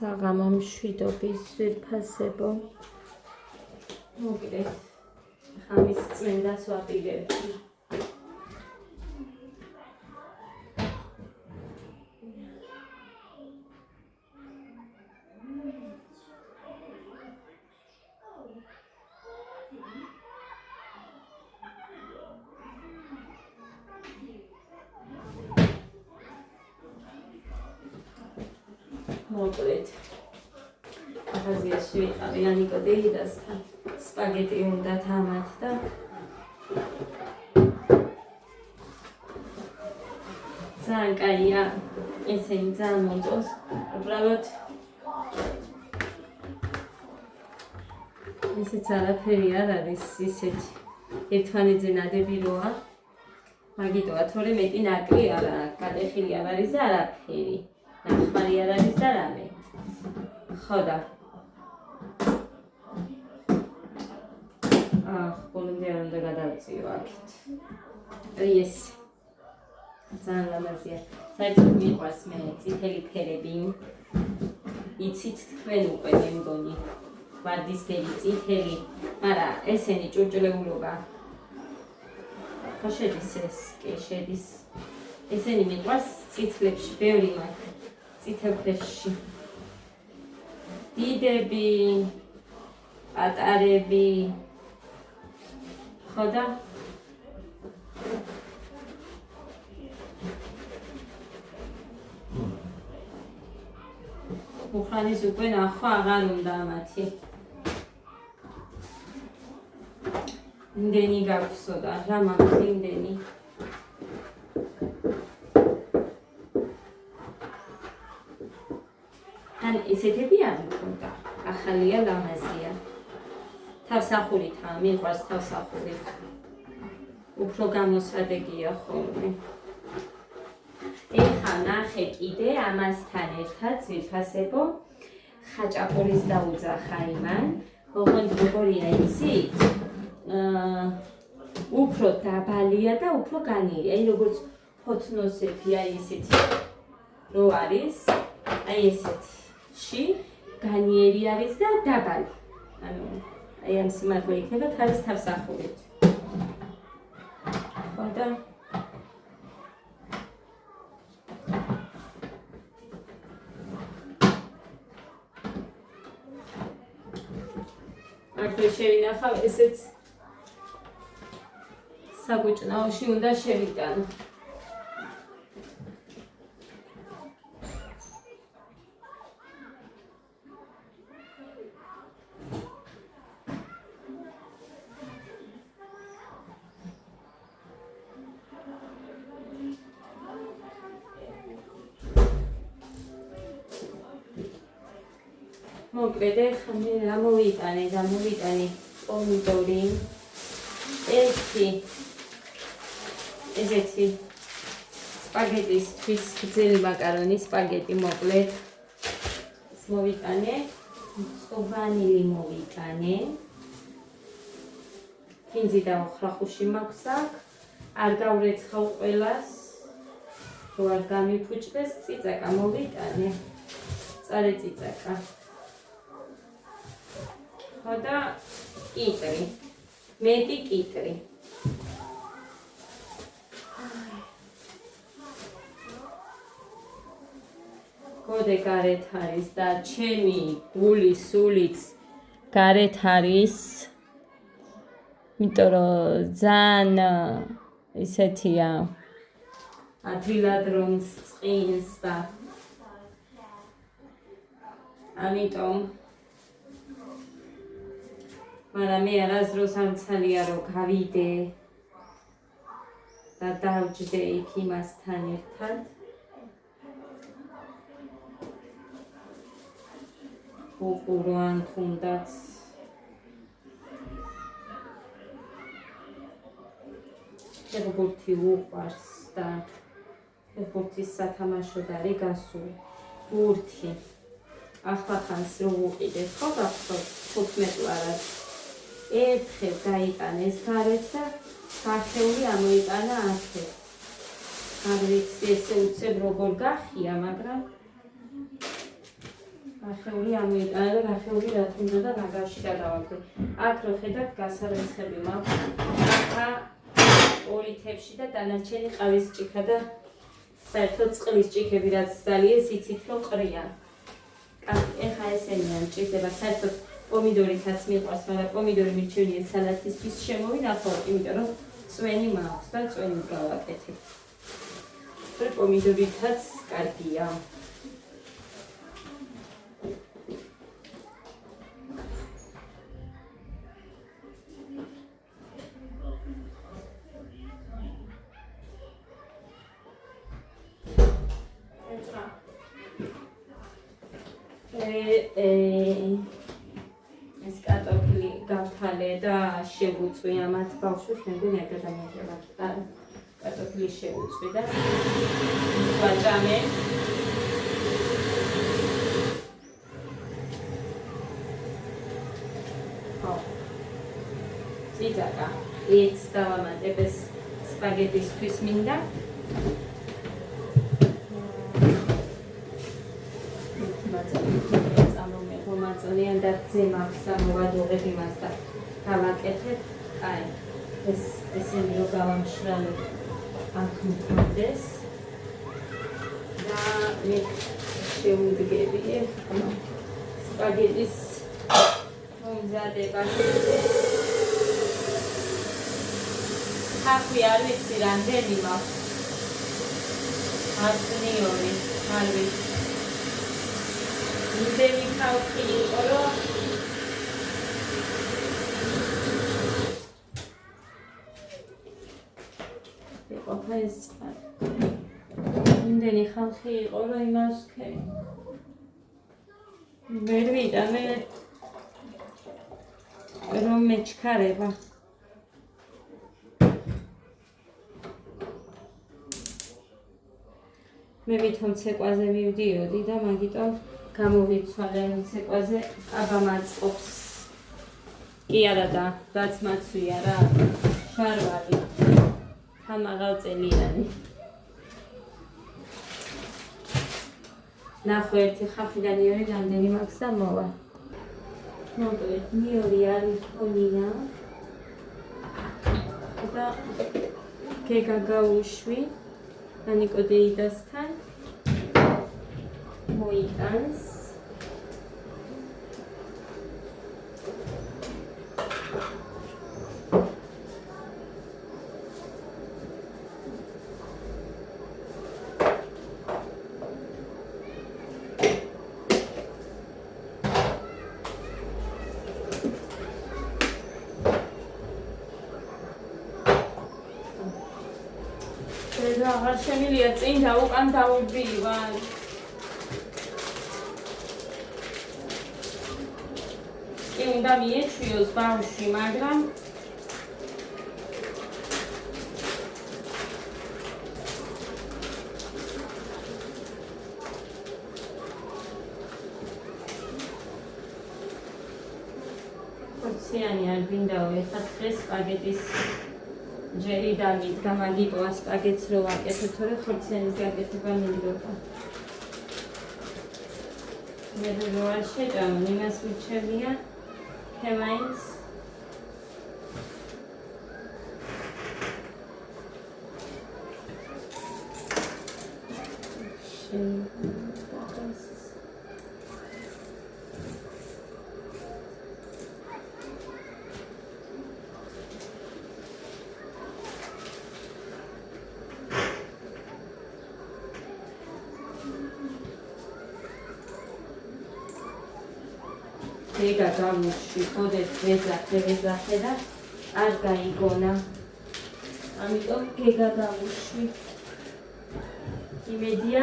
საღამო მშვიდობის ძვირფასებო. მოკლედ, ხამის წმინდას ვაპირებდი. მოკლედ, ახაზიაში ვიყავი ანიკო დეიდასთან, სპაგეტი უნდა თამათ და ძალიან კაია, ესენი ძალიან მომწონს, უბრალოდ ისიც არაფერი არ არის ისეთი ერთმანეთზე ნადები როა, მაგიტოა, თორემ მეტი ნაკლი არ აქვს, გადახილი არ არის და არაფერი. ნახმარი არ არის და რამე. ხო და. ბოლომდე არ უნდა გადავწიო აქეთ. ეს. ძალიან ლამაზია. საერთოდ მიყვარს მე წითელი ფერები. იცით თქვენ უკვე მე მგონი. ვარდისფერი, წითელი, მაგრამ ესენი ჭურჭლეულობა. ხო შედის ეს, კი შედის. ესენი მიყვარს წითლებში, ბევრი მაქვს. წითელ ფერში. დიდები, პატარები. ხო და? მუხრანის უკვე ნახვა აღარ უნდა მათი. იმდენი გაქვსო და რა მაქვს იმდენი. ან ესეთები არ მქონდა, ახალია ლამაზია. თავსახურითაა, მიყვარს თავსახურით. უფრო გამოსადეგია ხოლმე. ეხლა ნახე კიდე ამასთან ერთად ძვირფასებო ხაჭაპურის დაუძახა იმან, ოღონდ როგორია იცით? უფრო დაბალია და უფრო განიერი, აი როგორც ფოთნოსები, აი ესეთი რო არის, აი ესეთი განიერი არის და დაბალი. ანუ აი ამ სიმაღლე იქნება თავის თავსახურით. ხო და აქ შევინახავ ესეც საგუჭნაოში უნდა შევიტანო. მოკლედ ეხლა მე რა მოვიტანე პომიდორი, ესეთი სპაგეტისთვის გრძელი მაკარონი, სპაგეტი მოკლედ ეს მოვიტანე, მწვანილი მოვიტანე, ფინზი და ხრახუში მაქვს აქ, არ გავრეცხავ ყველას, რო არ გამიფუჭდეს, წიწაკა მოვიტანე, მწარე წიწაკა. ხო და კიტრი, მეტი კიტრი. გოდე გარეთ არის და ჩემი გული სულიც გარეთ არის. იმიტომ რომ ძალიან ისეთია ადვილად რომ წყინს და ამიტომ მაგრამ მე არასდროს ამცალია რომ გავიდე და დავჯდე იქ იმასთან ერთად. უყურო ან თუნდაც ფეხბურთი უყვარს და ფეხბურთის სათამაშოდ არის გასული. ბურთი ახლა-ხანს რო ვუყიდეთ, ხო გახსოვთ 15 ლარად. ერთხელ გაიტანეს გარეთ და გახეული ამოიტანა აქეთ. არ ვიცი ესე უცებ როგორ გახია, მაგრამ გახეული ამოიტანა და გახეული რა თქმა უნდა მაგაში გადავაგდე. აქ რო ხედავთ გასარეცხები მაქვს. ახლა ორი თებში და დანარჩენი ყავის ჭიქა და საერთოდ წყლის ჭიქები რაც დალიეს იცით რომ ყრია. ეხლა ესენია მჭირდება საერთოდ პომიდორითაც მიყვარს, მაგრამ პომიდორი მირჩენია სალათისთვის შემოვინახავ, იმიტომ რომ წვენი მაქვს და წვენი გავაკეთებ. პომიდორითაც კარგია. ეს კარტოფილი გავთვალე და შევუწვი ამათ ბავშვებს, მეგონი არ გადამეღება. კარტოფილი შევუწვი და ვაჭამე. ძიძაკა, იც დავამატებ ეს სპაგეტისთვის მინდა. წამომეღო და ძემავს ამოვადოღებ იმას და გავაკეთებ. აი, ესენი რო გავამშრალებ აქ მქონდეს და მე შევუდგები სპაგეტის მომზადებაში. ხახვი არ ვიცი რამდენი მაქვს. 10-2 არ ვიცი. იმდენი ხალხი იყო, რომ იყოფა ეს წყალი. იმდენი ხალხი იყო, რომ იმას ვერ ვიდა მე რომ მეჩქარება. მე ვითომ ცეკვაზე მივდიოდი და მაგიტომ გამოვიცვალე ცეკვაზე აბა მაწყობს. კი არა და რაც მაცვია რა შარვალი. ამაღალწელიანი. ნახო ერთი ხაფიდან იორი რამდენი მაქვს და მოვა. მოკლედ მიორი არის ხონია. და გეგა გაუშვი. ანიკოდეიდასთან მოიტანს. აღარ შემილია წინ და უკან დავუბივარ. კი უნდა მიეჩვიოს ბავშვი, მაგრამ ხორციანი არ გინდაო ეხლა დღეს სპაგეტის ჯერი დამიდგა მაგიტოა სპაგეტს რო ვაკეთებ, თორე ხორციანის გაკეთება მინდოდა. მე რო არ შეჭამ, იმას ვიჩერდია ჰემაინს. გეგა გამუში, ხოდეს ვეძახე და არ გაიგონა. ამიტომ გეგა გამუში. იმედია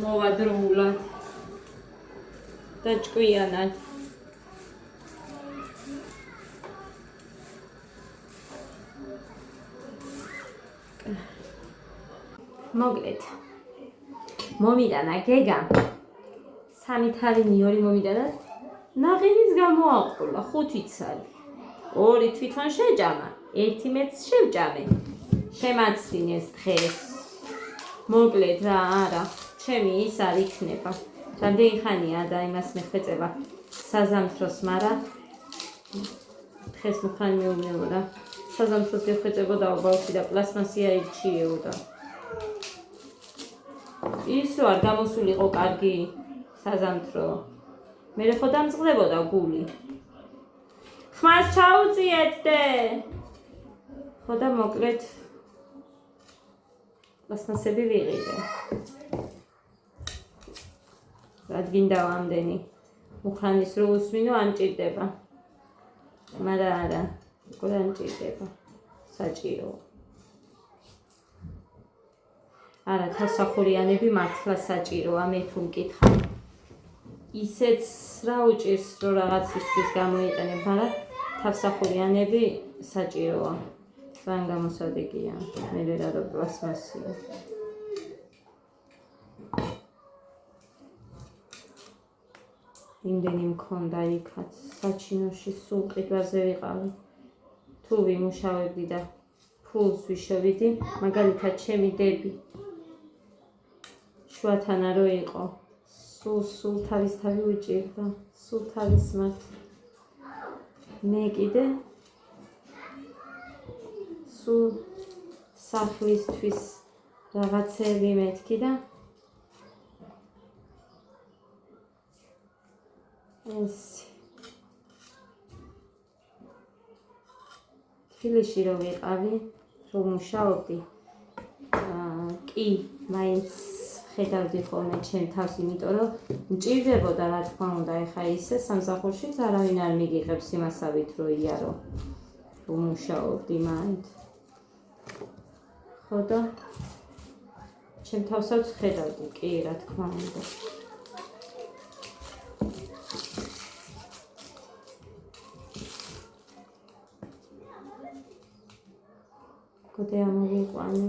მოვადროულად და ჭკვიანად. მოკლედ მომიტანა გეგა. სამი თარინი ორი მომიტანა. ნაღინის გამოაყოლა 5 ცალი. 2 თვითონ შეჭამა, 1 მეც შევჭამე. შემაცდინეს დღეს. მოკლედ რა არა, ჩემი ის არ იქნება. რამდენი ხანია და იმას მეხვეწება საზამთროს, მაგრამ დღეს მუხრანი მეუბნებოდა საზამთროს გეხვეწებოდა ბავშვი და პლასმასია ირჩიეოდა. ის რო არ გამოსულიყო კარგი საზამთრო, მე ხო დამწყდებოდა გული. ხმას ჩაუწიეთ დე. ხო და მოკლედ პლასმასები ვიყიდე. რადგინდა ამდენი მუხრანის რო უსმინო ამჭირდება. მაგრამ არა, უკვე ამჭირდება. საჭირო. არა, თავსახურიანები მართლა საჭიროა, მე თუ მკითხავ. ისეც რა უჭირს, რომ რაღაცისთვის გამოიყენებ, მაგრამ თავსახურიანები საჭიროა. ძალიან გამოსადეგია, მე რა რო პლასმასია. იმდენი მქონდა იქაც, საჩინოში სულ ყიდვაზე ვიყავი. თუ ვიმუშავებდი და ფულს ვიშოვიდი, მაგალითად ჩემი დები. შუათანა რო იყო, სულ თავისთავი უჭირდა, სულ თავის მათ. მე კიდე სულ სახლისთვის რაღაცები მეთქი და ეს თბილისში რო ვიყავი, რო მუშაობდი, კი მაინც ხედავდი ხოლმე ჩემ თავს, იმიტომ რომ მჭირდებოდა რა თქმა უნდა, ეხა ისე სამსახურშიც არავინ არ მიგიღებს იმასავით რო იარო, რო მუშაობდი მაინც. ხო და ჩემ თავსაც ხედავდი, კი რა თქმა უნდა. კოდე ამოვიყვანე.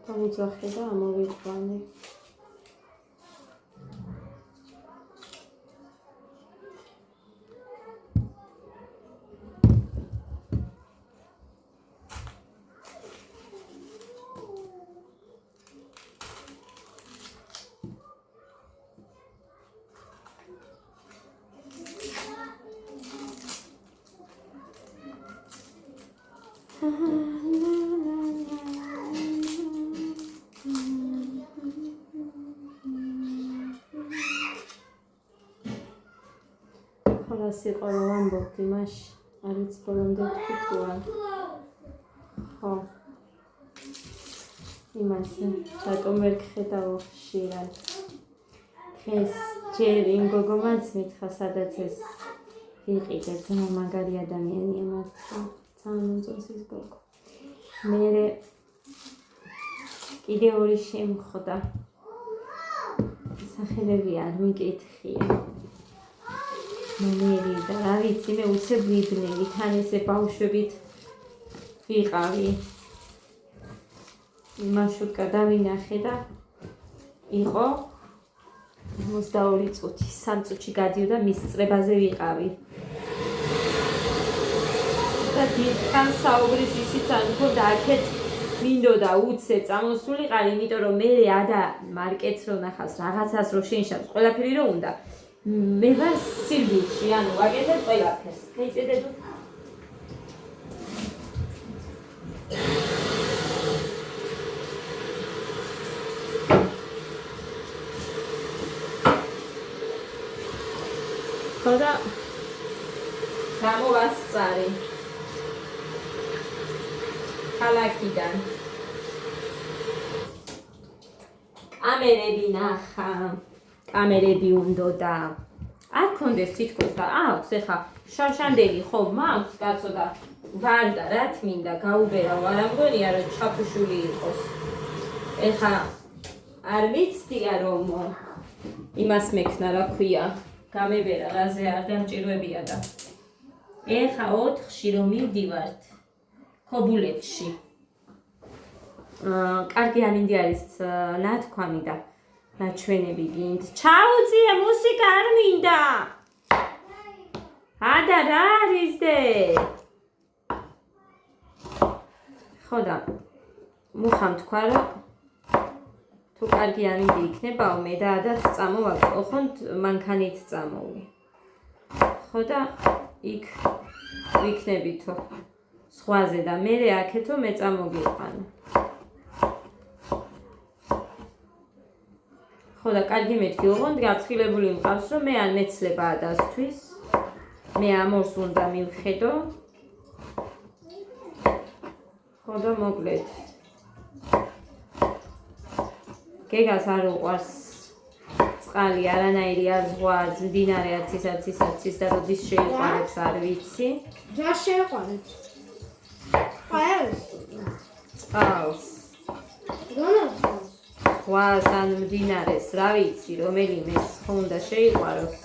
დავუძახე და ამოვიყვანე. სიყო რომ ამბობდი მაშინ, არ ვიცი ბოლომდე თქვი თუ არა. ხო. იმასე, რატომ ვერ გხედავ ხშირად. დღეს ჯერ იმ გოგომაც მითხრა, სადაც ეს ვიყიდე, ძალიან მაგარი ადამიანია მართლა. ძალიან მომწონს ის გოგო. მერე კიდე ორი შემხვდა. სახელები არ მიკითხია. მომერი და რა ვიცი, მე უცებ ვიბნელი, თან ესე ბავშვებით ვიყავი. მარშრუტკა დავინახე და იყო 52 წუთი, 3 წუთში გადიოდა მის წრებაზე ვიყავი. და დიდხან საუბრის ისიც არ მქონდა, აქეთ მინდოდა უცე წამოსულიყარ, იმიტომ რომ მე ადა მარკეტს რო ნახავს, რაღაცას რო შენიშნავს, ყველაფერი რო უნდა. მე ვარ სირბილში, ანუ ვაკეთებ ყველაფერს. მეიწედეთ ხოდა გამოვასწარი ქალაქიდან. კამერები ნახა. კამერები უნდოდა. არ კონდეს თითქოს და აქვს ეხა შარშანდელი ხო მაქვს კაცო და ვარ და რა თმინდა გაუბერავ, არ ამგონია რომ ჩაფუშული იყოს. ეხა არ ვიცდია რომ იმას მექნა რა ქვია, გამებერა რაზე არ დამჭირვებია და ეხა 4-ში რომ მივდივართ ქობულეთში. კარგი ამინდი არის ნათქვამი და ნაჩვენები გინდ. ჩაუწიე, მუსიკა არ მინდა. ადა რა არის დე? ხო და მუხამ თქვა რომ თუ კარგი ამინდი იქნებაო მე და ადაც წამოვაგო ხონდ მანქანით წამოვლი ხო და იქ ვიქნებითო სხვაზე და მე აქეთო მე წამოგიყვანო ხო და კარგი მეთქი ოღონდ გაფრთხილებული მყავს რომ მე არ მეცლება ადასთვის მე ამორს უნდა მივხედო ხო და მოკლედ გეგას არ უყვარს წყალი არანაირი არ ზღვარს მდინარე აცის და როდის შეიყვარებს არ ვიცი რა შეიყვარებს წყალს ზღვას ან მდინარეს რა ვიცი რომელიმეს ხო უნდა შეიყვაროს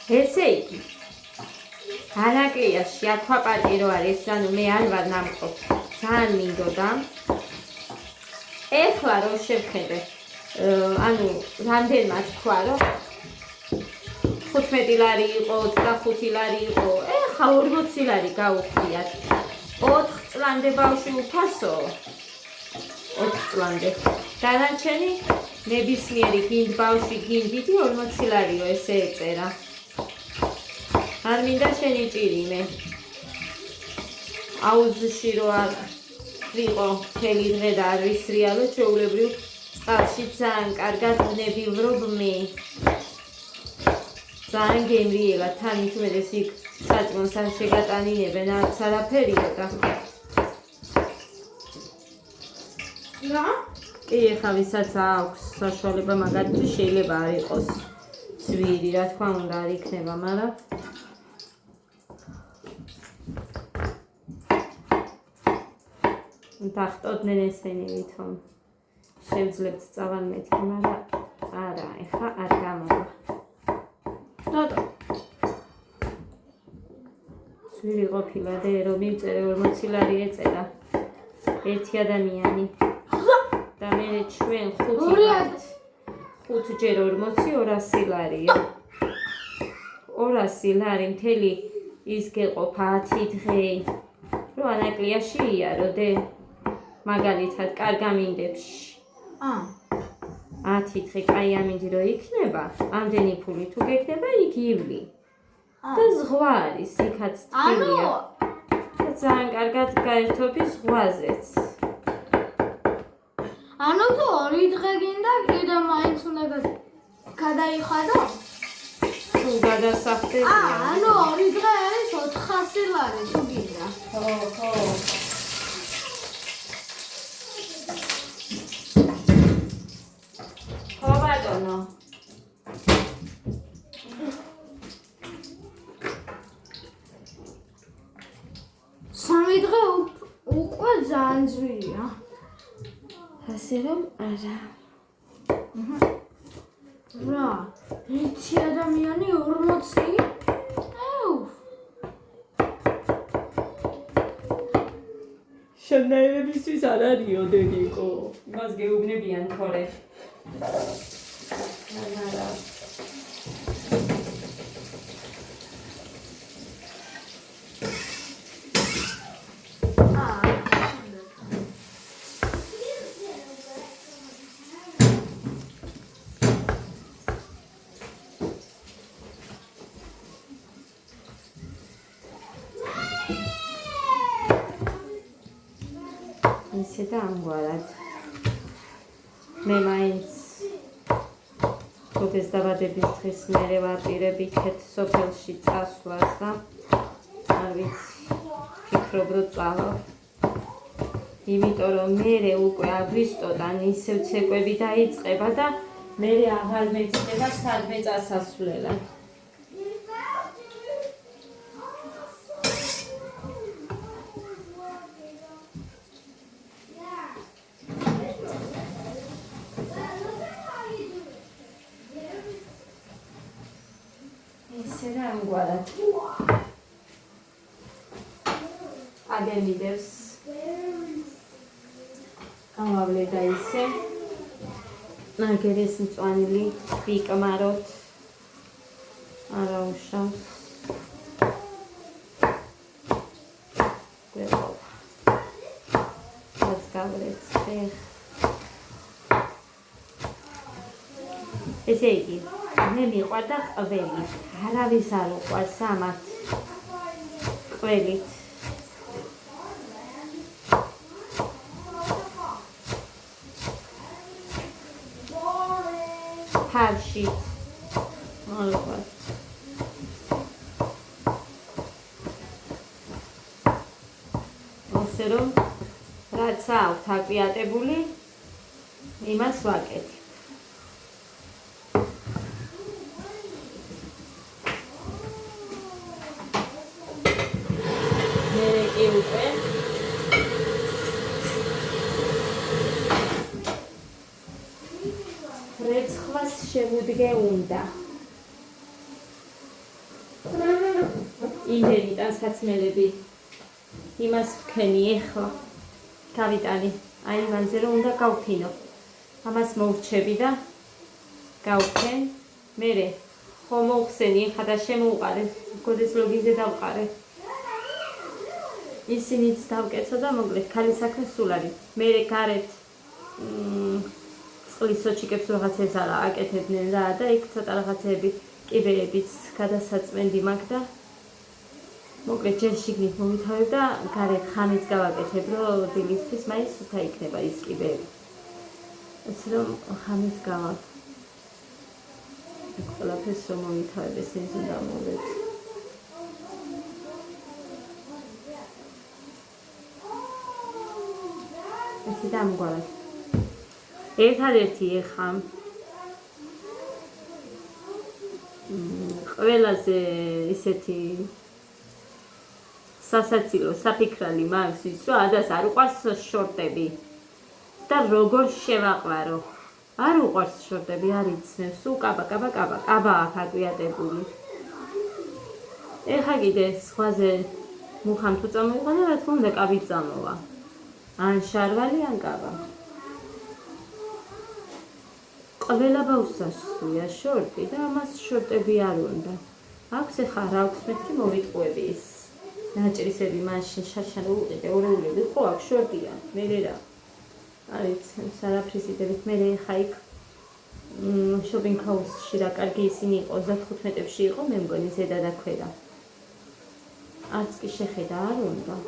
ესე იგი არაკლიაში აქვაპატირო არის ანუ მე არ ვარ ნამყოფი ძალიან მინდოდა ეხლა რომ შევხედე ანუ რამდენმა თქვა რომ 15 ლარი იყო 25 ლარი იყო ეხლა 40 ლარი გაუხდიათ 4 წლამდე ბავშვი უფასო 4 წლამდე დანარჩენი ნებისმიერი გინდ ბავშვი გინდიდი 40 ლარიო ესე ეწერა არ მინდა შენი ჭირი მე აუზში რო არ ვიყო მთელი დღე და არ ვისრიალო ჩვეულებრივ წყალში ძალიან კარგად ვნებივრობ მე ძალიან გემრიელა თან მით უმეტეს იქ საჭმელს არ შეგატანინებენ არც არაფერიო და რა? კი ეხლა ვისაც აქვს საშუალება მაგალითად შეიძლება არ იყოს ძვირი რა თქმა უნდა არ იქნება მაგრამ დახტოდნენ ესენი ვითომ შევძლებთ წავალ მეთქი მაგრამ არა ეხლა არ გამოვა დადო ძვირი ყოფილა და რომ მივწერე 40 ლარი ეწერა ერთი ადამიანი და მე ჩვენ 5 ჯერ 40 200 ლარიო 200 ლარი მთელი ის გეყოფა 10 დღე რო ანაკლიაში იარო დე მაგალითად კარგ ამინდებში 10 დღე კაი ამინდი რო იქნება ამდენი ფული თუ გექნება იქ ივლი და ზღვა არის იქაც თბილია და ძალიან კარგად გაერთობი ზღვაზეც ანუ თუ 2 დღე გინდა კიდე მაინც უნდა გადაიხადო თუ გადასახდებია ანუ 2 დღე არის 400 ლარი თუ გინდა ხო ხო ბატონო სამი დღე უკვე ძალიან ძვირია ასე რომ არა რა ერთი ადამიანი 40 შენაერებისთვის არ არისო დედიკო იმას გეუბნებიან თორე არა ისე და ამგვარად მე მაინც ხუთის დაბადების დღის მერე ვაპირებ იქეთ სოფელში წასვლას და არ ვიცი ფიქრობ რომ წავალ იმიტომ რომ მერე უკვე აგვისტოდან ისევ ცეკვები დაიწყება და მერე აღარ მეწდება სადმე წასასვლელად ისე და ამგვარად აგერ მიდევს გავავლე და ისე აგერ ეს მწვანილი ვიკმაროთ არა უშავს ესე იგი, მე მიყვარდა ყველი, არავის არ უყვარს ამათ ყველით. ფარშით, არ უყვარს. ასე რომ, რაც აქვთ აკვიატებული, იმას ვაკეთებ. რეცხვას შევუდგე უნდა. იმდენი ტანსაცმელები იმას ვქენი ეხლა. გავიტანი აივანზე რომ უნდა გავფინო. ამას მოვრჩები და გავფენ. მერე ხო მოხსენი ხა და შემოუყარე. გოდეს ლოგინზე დავყარე. ისინიც დავკეცო და მოკლედ ქალი საქმე სულ არის. მერე გარეთ წყლის სოჩიკებს რაღაცებს არა აკეთებდნენ რა და იქ ცოტა რაღაცები კიბეებიც გადასაწმენდი მაქვს და მოკლედ ჯერ შიგნით მოვითავებ და გარეთ ხამიც გავაკეთებ რომ დილისთვის მაინც სუფთა იქნება ის კიბეები. ასე რომ ხამის გავაკეთებ. ყველაფერს რომ მოვითავებ ესენს უნდა მოვეც. ესე დამგვარად. ერთადერთი ეხა ყველაზე ისეთი სასაცილო საფიქრალი მაქვს ის რომ ადას არ უყვარს შორტები და როგორ შევაყვარო არ უყვარს შორტები არ იცნევს უკაბა კაბა აქ აკვიატებული ეხა კიდე სხვაზე მუხამ თუ წამოიყვანა რა თქმა უნდა კაბით წამოვა ან შარვალი ან კაბა ყველა ბავშვია შორტი და ამას შორტები არ უნდა. აქვს ახლა რა აქვს მეთქი მოვიტყუები ის ნაჭრისები მაშინ შაშან უყიდე ორეულები ხო აქვს შორტია მე რა არის სარაფრისიდებით მე ხა იქ შოპინგ ჰაუსში რა კარგი ისინი იყო 35-ებში იყო მე მგონი ზედა და ქვედა არც კი შეხედა არ უნდა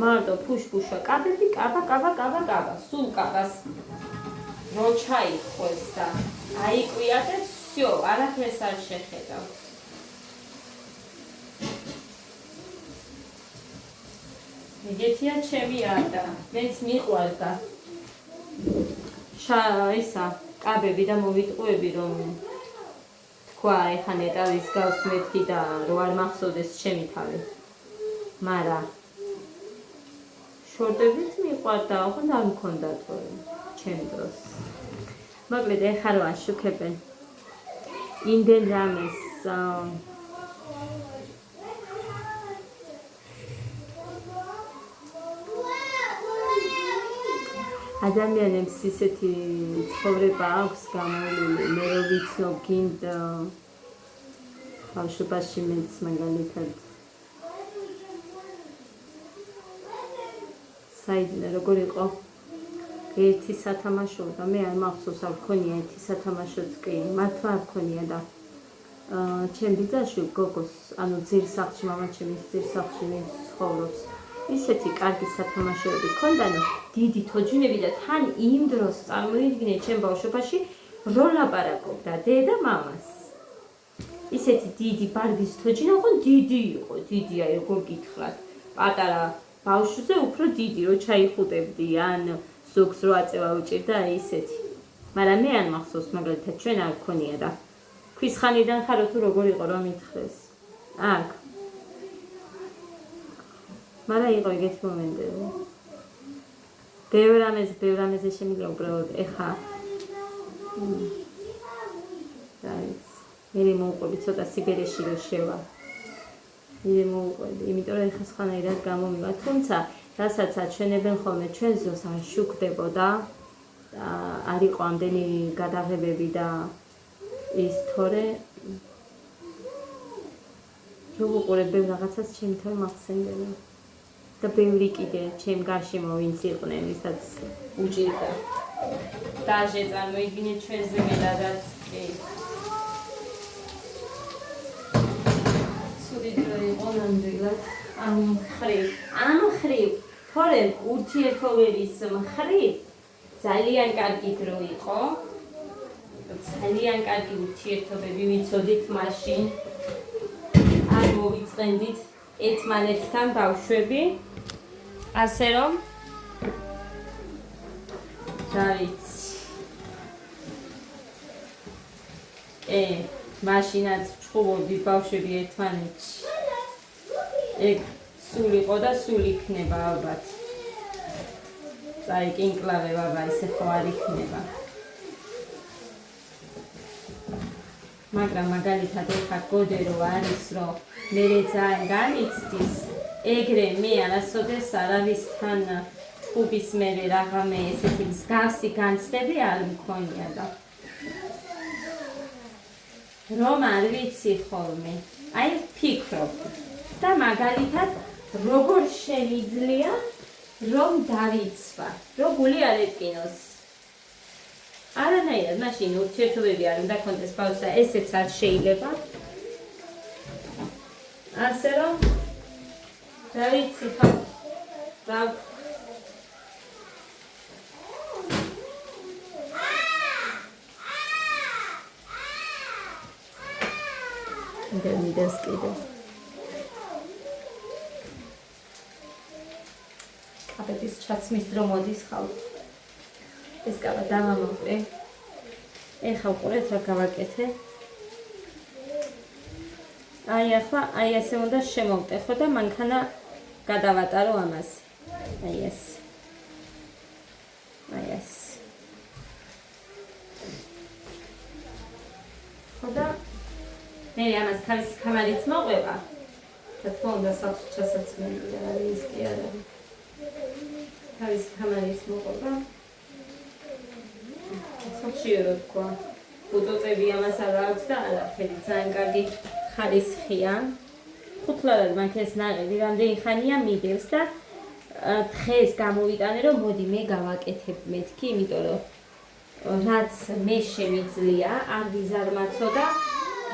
მარტო ფუშფუშა კაბები კაბა სულ კაბას რო ჩაიხოს და აიკვიატებს, всё, არაფერს არ შეხედავ. მიგეთია ჩემი არტა, მეც მიყვარდა. ისა, კაბები და მოვიტყუები რომ თქვა, ეხა ნეტავის გავს მეთქი და რო არ მახსოვდეს ჩემი თავი. მარა შორტებიც მიყვარდა, ხო და არ მქონდა თორემ. ჩემ დროს. მოკლედ ეხა რო აშუქებენ. იმდენ რამეს ადამიანებს ისეთი ცხოვრება აქვს გამოვლილი, მე რო ვიცნობ გინდ ბავშვობაში მეც მაგალითად საიდნე როგორ იყო ერთი სათამაშო და მე არ მახსოვს არ მქონია ერთი სათამაშოც კი მართლა არ მქონია და ჩემ ბიძაშვილი გოგოს ანუ ძირსახლში მამაჩემის ძირსახლში ცხოვრობს ისეთი კარგი სათამაშოები ქონდაო დიდი თოჯინები და თან იმ დროს წარმოიდგინე ჩემ ბავშვობაში რო ლაპარაკობდა დედა მამას ისეთი დიდი ბარდის თოჯინა ხო დიდი იყო დიდია როგორ გითხრათ პატარა ბავშვზე უფრო დიდი რო ჩაიხუტებდი ან ზოგს რო აწევა უჭირდა ისეთი. მაგრამ მე არ მახსოვს მაგალითად ჩვენ არ გქონია და ქვის ხანიდან ხარო თუ როგორ იყო რომ მითხრეს. აქ. მაგრამ იყო ეგეთი მომენტები. ბევრ ამაზე შემიძლია უბრალოდ ეხა. და მე მოუყვები ცოტა სიბერეში რო შევა. მიდე მოვიყვები, იმიტომ რომ ეხლა სხვანაირად გამომივა. თუმცა, რასაც აჩვენებენ ხოლმე ჩვენ ზოს არ შუქდებოდა და არ იყო ამდენი გადაღებები და ის თორე რო ვუყურებ ბევრ რაღაცას ჩემი თავი მახსენდება. და ბევრი კიდე ჩემ გარშემო ვინც იყვნენ, ვისაც უჭირდა. დაჟე წარმოიდგინეთ ჩვენზე მეტადაც კი. ცუდი დრო იყო ნამდვილად ამ მხრივ, თორემ ურთიერთობების მხრივ ძალიან კარგი დრო იყო. ძალიან კარგი ურთიერთობები ვიცოდით მაშინ. არ მოვიწყენდით ერთმანეთთან ბავშვები. ასე რომ რა ვიცი. მაშინაც ჩხუბობდით ბავშვები ერთმანეთში. ეგ სულ იყო და სულ იქნება ალბათ. წაიკინკლავე ბაბა, ესე ხო არ იქნება. მაგრამ მაგალითად ეხა გოდერო არის, რომ მე ძალიან განიცდის, ეგრე მე არასოდეს არავისთან ჩხუბის მერე რაღაცა ესეთი მსგავსი განცდები არ მქონია და რომ არ ვიცი ხოლმე. აი ფიქრობ და მაგალითად როგორ შემიძლია რომ დავიცვა, რომ გული არ ეტკინოს. არანაირად მაშინ ურთიერთობები არ უნდა კონდეს ბავშვს და ესეც არ შეიძლება. ასე რომ რა ვიცი ხო და მიდას კიდე კაბეთის ჩაცმის დრო მოდის ხალხ. ეს კაბა დავამოყრე. ეხლა უყურეთ რა გავაკეთე. აი ახლა აი ასე უნდა შემოვტეხო და მანქანა გადავატარო ამას. აი ეს. აი ეს. ხოდა მე ამას თავის კამარით მოყვება. და თქო უნდა სახლში ჩასაცმელი და ის კი არა. თავის კამარით მოყვება. ხშირად თქვა. ბუტოწები ამას არ აქვს და არაფერი ძალიან კარგი ხარისხია. ხუთლად მაგ ეს ნაყიდი რამდენი ხანია მიდევს და დღეს გამოვიტანე რომ მოდი მე გავაკეთებ მეთქი, იმიტომ რომ რაც მე შემიძლია არ ვიზარმაცო და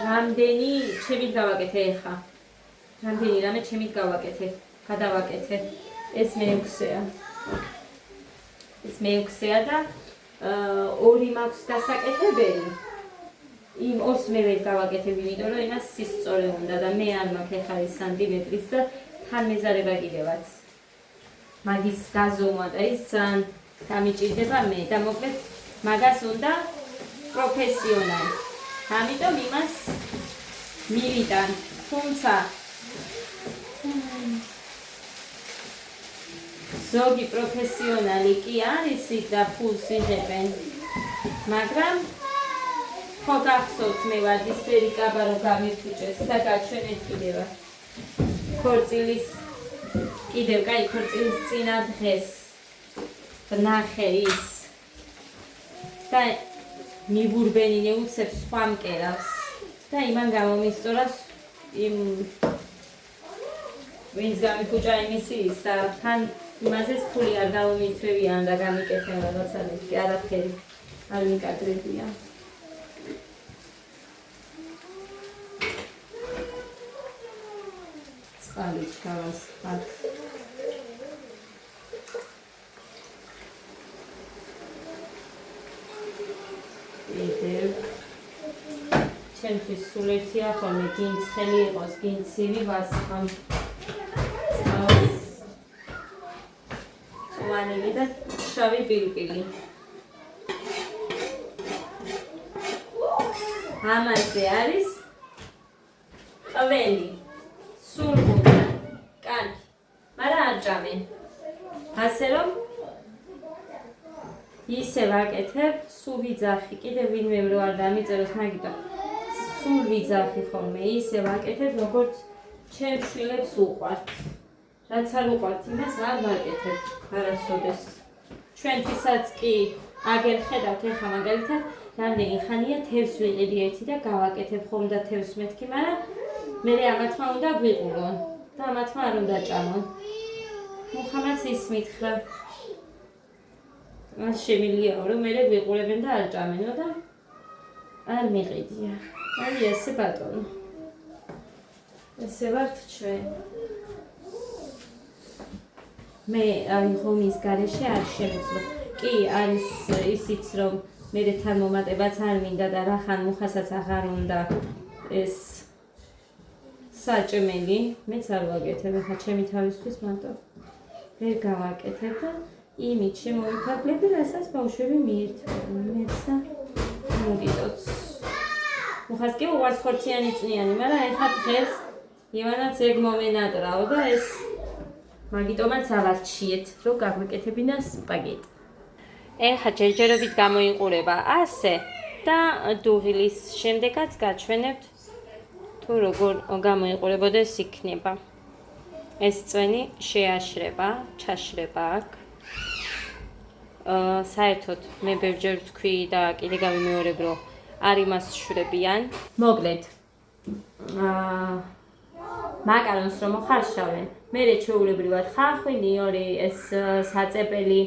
რამდენი ჩემით გავაკეთე ეხა. რამდენი რამე ჩემით გავაკეთე, გადავაკეთე. ეს მეექვსეა. ეს მეექვსეა და ორი მაქვს დასაკეთებელი. იმ ორს მე ვერ გავაკეთებ, იმიტომ რომ იმას სისწორე უნდა და მე არ მაქვს ეხლა ის სანტიმეტრიც და თან მეზარება კიდევაც. მაგის გაზომა და ის ძალიან დამიჭირდება მე და მოკლედ მაგას უნდა პროფესიონალი. ამიტომ იმას მივიტან, თუმცა ზოგი პროფესიონალი კი არის და ფულს იღებენ, მაგრამ ხო გახსოვთ მე ვარდისფერი კაბა რომ გამიფუჭეს და გაჩვენეთ კიდევა ქორწილის კიდევ კაი ქორწილის წინა დღეს ნახე ის და მიბურბენინე უცებ სხვა მკერავს და იმან გამომისწორა იმ ვინც გამიფუჭა იმისი ის და თან იმაზეც ფული არ გამომიწევიან და გამიკეთენ რაღაცა მეთქი არაფერი არ მიკადრებია. წყალი ჩავას ხარ. იდევ ჩემთვის სულ ერთია ხოლმე გინ ცხელი იყოს, გინ ცივი ვასხამ. წვანილი და შავი პილპილი. ამაზე არის ყველი. სულ გუნდა. კარგი. მაგრამ არ ჭამე. ასე რომ ისე ვაკეთებ, სულ ვიძახი. კიდე ვინმე რო არ დამიწეროს, მაგიტომ სულ ვიძახი ხოლმე. ისე ვაკეთებ, როგორც ჩემ შვილებს უყვართ. რაც არ უყვართ, იმას არ ვაკეთებ არასოდეს. ჩვენთვისაც კი აგერ ხედავთ ეხლა მაგალითად რამდენი ხანია თევზს ვიყიდი ერთი და გავაკეთებ ხომ და თევზს მეთქი, მაგრამ მე ამათმა უნდა გვიყურონ და ამათმა არ უნდა ჭამონ. მუხამაც ის მითხრა. მას შემიძლიაო რომ მე გვიყურებენ და არ ჭამენო და არ მიყიდია. აი ესე ბატონო. ესე ვართ ჩვენ. მე აი ხომის გარეშე არ შემეძლო. კი არის ისიც რომ მე თან მომატებაც არ მინდა და რახან მუხასაც აღარ უნდა ეს საჭმელი მეც არ ვაკეთებ ახლა ჩემი თავისთვის მარტო ვერ გავაკეთებ და იმით შემოვიფარგლები რასაც ბავშვები მიირთმევენ მეც და მოგიტოც მუხას კი უყვარს ხორციანი წვნიანი მაგრამ ეხლა დღეს ივანაც ეგ მომენატრაო და ეს მაგიტომაც ავარჩიეთ რომ გავაკეთებინა სპაგეტი ეხლა ჯერჯერობით გამოიყურება ასე და დუღილის შემდეგაც გაჩვენებთ თუ როგორ გამოიყურებოდეს იქნება. ეს წვენი შეაშრება, ჩაშრება აქ. საერთოდ მე ბევრჯერ ვთქვი და კიდე გავიმეორებ რომ არ იმას შვრებიან. მოკლედ მაკარონს რომ მოხარშავენ, მერე ჩვეულებრივად ხახვინი, ორი ეს საწეპელი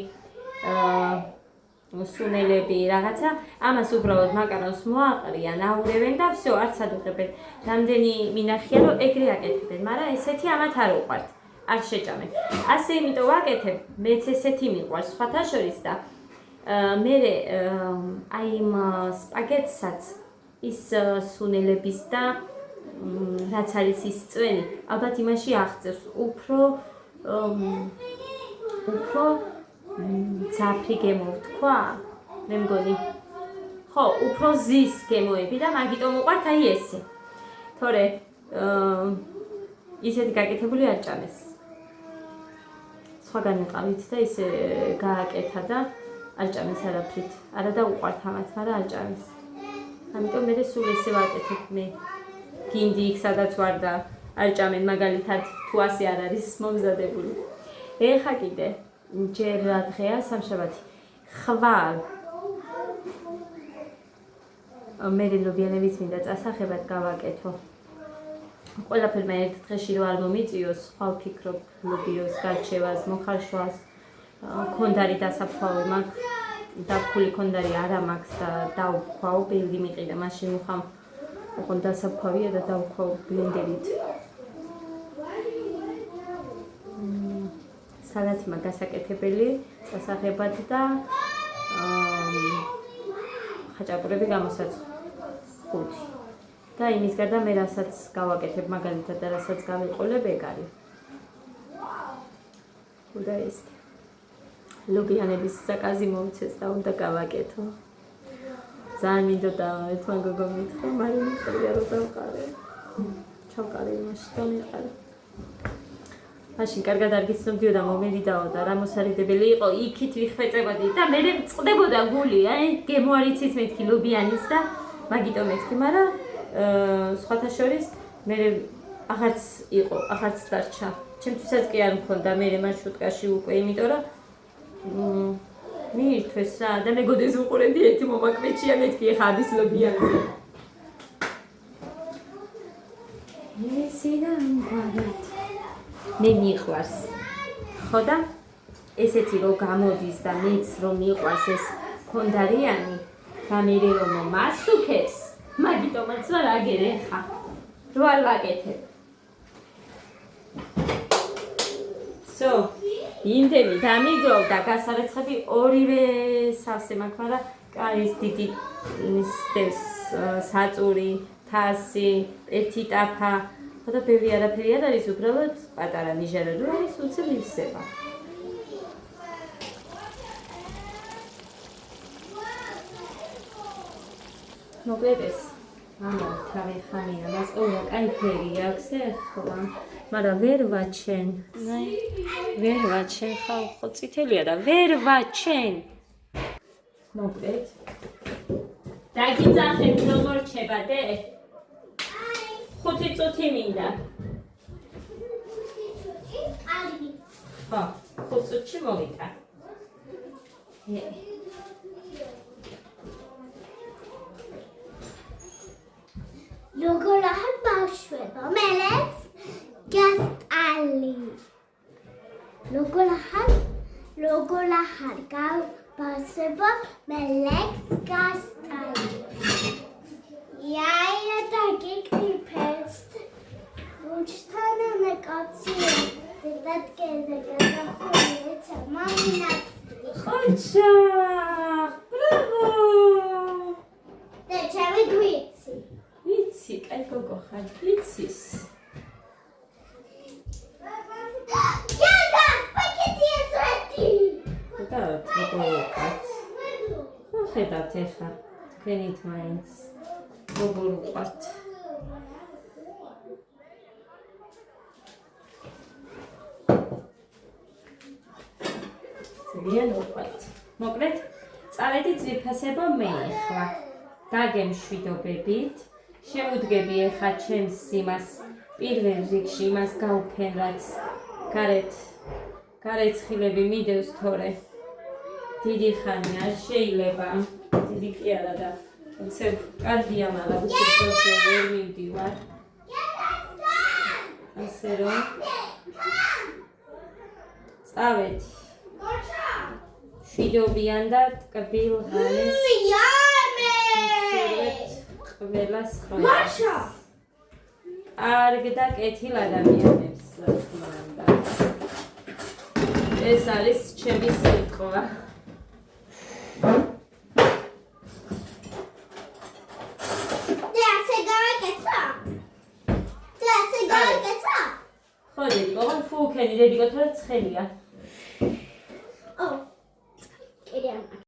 სუნელები რაღაცა, ამას უბრალოდ მაკარონს მოაყრიან, აურევენ და всё, არც ადუღებენ. რამდენი მინახია რომ ეგრე აკეთებენ, მაგრამ ესეთი ამათ არ უყვართ. არ შეჭამენ. ასე იმიტომ ვაკეთებ, მეც ესეთი მიყვარს სხვათა შორის და მერე აი იმ სპაგეტსაც ის სუნელების და რაც არის ის წვენი, ალბათ იმაში აღწევს უფრო ძაფრი გემო ვთქვა, მე მგონი. ხო, უფრო ზის გემოები და მაგიტომ უყვართ აი ესე. თორე ისეთი გაკეთებული არ ჭამეს. სხვაგან მიყავით და ისე გააკეთა და არ ჭამეს არაფრით. არა და უყვართ ამათ, მაგრამ არ ჭამეს. ამიტომ მე სულ ესე ვაკეთებ მე. გინდი იქ სადაც ვარ და არ ჭამენ მაგალითად თუ ასე არ არის მომზადებული. ეხა კიდე ჯერ რა დღეა სამშაბათი. ხვალ მე ლობიანების მინდა წასახებად გავაკეთო. ყველაფერმა ერთ დღეში რო არ მომიწიოს, ხვალ ფიქრობ ლობიოს გარჩევას, მოხარშვას, ქონდარი დასაფხვავე მაქვს, დაფქული ქონდარი არა მაქვს და დავქვავ, ბილდი მიყიდა, მაშინ უხამ ოღონდ დასაფხვავია და დავქვავ ბლენდერით. სალათი მაგ გასაკეთებელი, წასაღებად და ხაჭაპურები გამოსაცხო 5. და იმის გარდა მე რასაც გავაკეთებ მაგალითად და რასაც გავიყოლებ ეგ არის. უნდა ეს ლობიანების საკაზი მომცეს და უნდა გავაკეთო. ძალიან მინდოდა ერთმა გოგომ მითხრა, მაგრამ მიწია რომ დავყარე. ჩავყარე იმაში და მიყარე. მაშინ კარგად არ გიცნობდიო და მომედიდაო და რა მოსარიდებელი იყო, იქით ვიხფეწებოდი და მე მწყდებოდა გული, აი გემო არ იცით მეთქი ლობიანის და მაგიტო მეთქი, მაგრამ სხვათა შორის მე აღარც იყო, აღარც დარჩა. ჩემთვისაც კი არ მქონდა მე მარშრუტკაში უკვე, იმიტომ რომ მიირთვეს რა და მეგოდეს უყურებდი ერთი მომაკვეჩია მეთქი ეხა ამის ლობიანზე. მე მიყვარს. ხო და ესეთი რომ გამოდის და მეც რომ მიყვარს ეს ქონდარიანი და მე რომ მასუქებს, მაგიტომაც ვარ აგერ ეხა. რო არ ვაკეთებ. So, იმდენი დამიგროვ და გასარეცხები ორივე სავსე მაქვს, მაგრამ კარის დიდი ის საწური, თასი, ერთი ტაფა და ბევრი არაფერი არ არის, უბრალოდ პატარა ნიჟარა რო არის, უცებ ივსება. მოკლედ ეს თავი ხამია, მას ოღონდ კაი ფერი აქვს ახლა, მაგრამ ვერ ვაჩენ. ვერ ვაჩენ, ხო წითელია და ვერ ვაჩენ. მოკლედ დაგიძახეთ როგორ რჩება დე? 5 წუთი მინდა. ხო, 5 წუთში მოვიდა. როგორ ახალ ბავშვებო, მელეც გასტალი. როგორ ახალ ბავშვებო, მელეც გასტალი. იაია დაგიკრიფეს. რუჩთან ნეკაცი. დედადგენზე გადახურეთ მამინაც. ხოჩა! ბრავო! და ჩემი გვიცი. ვიცი, კაი გოგო ხარ, ვიცის. Яга, пакети ესეთი. და როგორ ვიყავთ? ხო ხედავთ ეხლა, თქვენით მაინც როგორ ვიყავთ? ძალიან უყვართ. მოკლედ, წავედი ძვირფასებო მე ახლა. დაგემშვიდობებით. შემოდგები ახლა ჩემს იმას პირველ რიგში იმას გავფენ, რაც გარეთ ხილები მიდევს თორე. დიდი ხანი არ შეიძლება. დიდი კი არა და უცებ კარგია, მაგრამ უცებ ვერ მივდივარ. ასე რომ წავედი. შვიდობიან და ტკბილ ღამეს ვსურვებთ ყველას ხოლმე. მაშა. კარგ და კეთილ ადამიანებს, რა თქმა უნდა. ეს არის ჩემი სიტყვა. ხო, დედიკო, ხო, ფუ უქენი, დედიკო, თორე ცხელია.